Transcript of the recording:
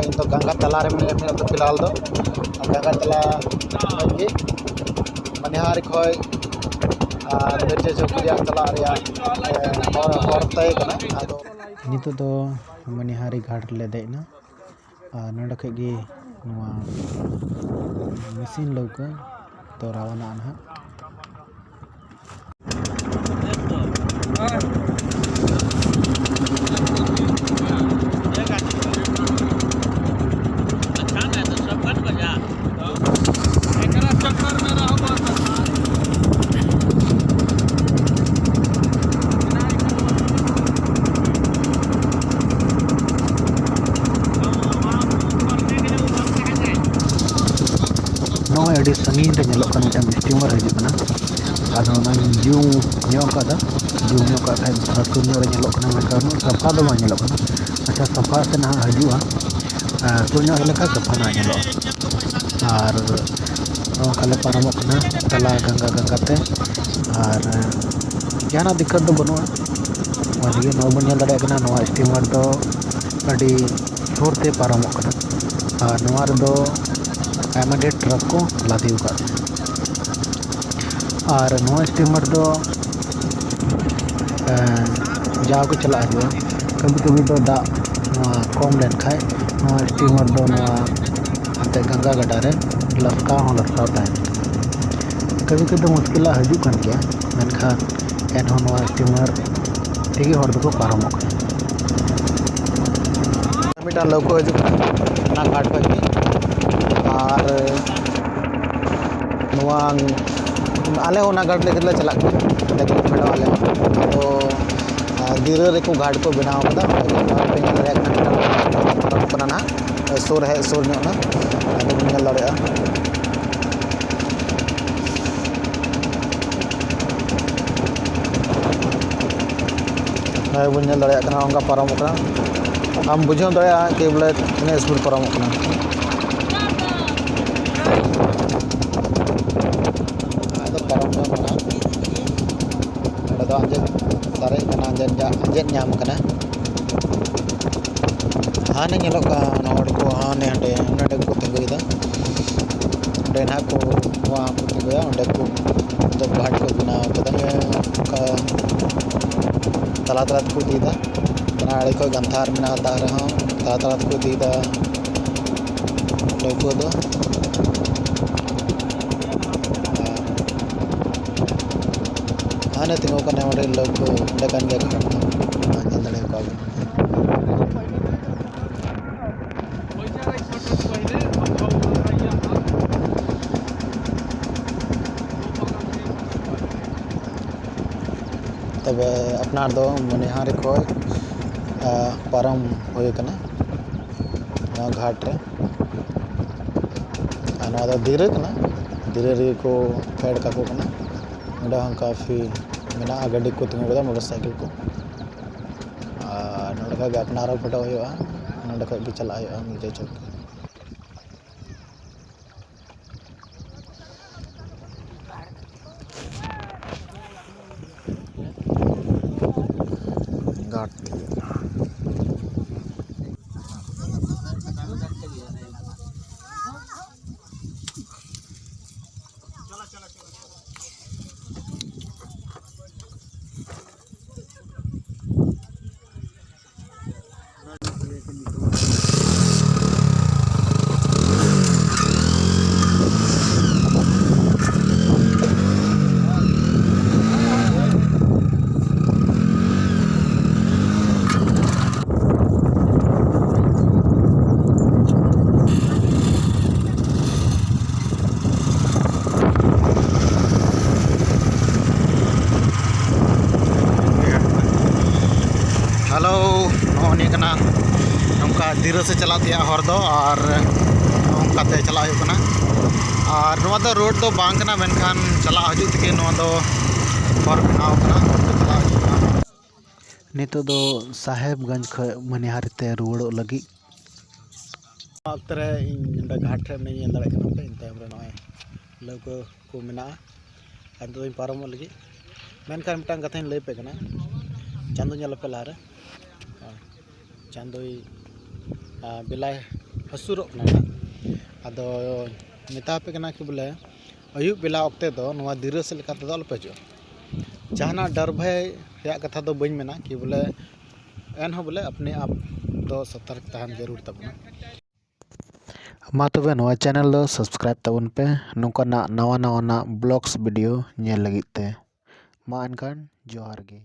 इन तो गंगा तला रे मिले तो फिलहाल दो गंगा तला लगी मनिहारी खोय मिर्चे चौकी चला और तय नितो दो मनिहारी घाट ले देना नोड खगी मशीन लौका तो रावना ना अड़ी संगीन रे नेलो कन मिटन स्टीमर हजूना आदो ना जूम न्यो कादा जूम न्यो का खाय रसकुन रे नेलो कन मेका सफा दो मा नेलो कन अच्छा सफा से ना हजूआ तो न्यो हेले का सफा ना नेलो आर खाले पारमो कना तला गंगा ते आर जाना दिक्कत दो बनुआ वादिगे नो बन नेल दड़े कना नो स्टीमर दो अड़ी छोर ते पारमो कना आर नोआ रे दो आयमा ढेर ट्रक को लादी और नो स्टीमर दो जा को चला हुआ कभी कभी तो दा कम लेन खाए नो स्टीमर दो हाते गंगा गड्ढा रे लसका हो लसका कभी कभी तो मुश्किल हजू कन गया मेनखान एन हो नो स्टीमर तेगी हर दो पारमो मिटा लौको हजू ना घाट पे और आले होना घाट लेके चला लेकिन आले तो दिर रेको घाट को बनाव ना सुर है सुर ना लड़े बन लड़ा पारम हम बुझे दड़ा कि बोले तीन स्पीड पारम सारे अंजन नाम हाने को हाने हंडे नडे को तिंगुदा अंडे ना को तिंगुया अंडे को तो घाट को बनाव कदा तला तला को दीदा आड़े को गंथार में दा रहा तला तला को दीदा लोको दो आने तिंगो कने ओडे लोको डकन के अंदड़े को तब अपनार दो मनिहारी को पारम होय कना घाट रे आना दो धीरे रे को फेड का को कना उड़ा काफ़ी मेना गाड़ी को तिंगुदा मोटरसाइकिल को नोडका अपनार फोटो होया नोडका भी चला होया मुझे चौक घाट हेलो नौका धीरे से चलाते हर दो और नौकाते चला और रोड तो बांकना मेनखान चला हजू तक हर बनाव नितो दो साहेबगंज ख मनिहारी ते रुवाड़ो लगी वक्त रे घाट रे इन दाड़े इन तायम रे नय लौका को मेना अंत तो पारम लगी मेनखान मिटांग कथा लई पे कना चांदो पे लारे चांदोई बेलाय हसूरों कना आदो मेता पे कना कि बोले अयुब बेला वक्ते दो नवा दिरस लेका तो अलपे जो जहाना डर भय या कथा दो बइन मेना कि बोले एन हो बोले अपने आप दो सतर्क तहन जरूर तबना मा तबे नवा चैनल दो सब्सक्राइब तबन पे नोंकाना नवा नवा ब्लॉग्स वीडियो नेल लगित ते मा एनकान जोहार गे।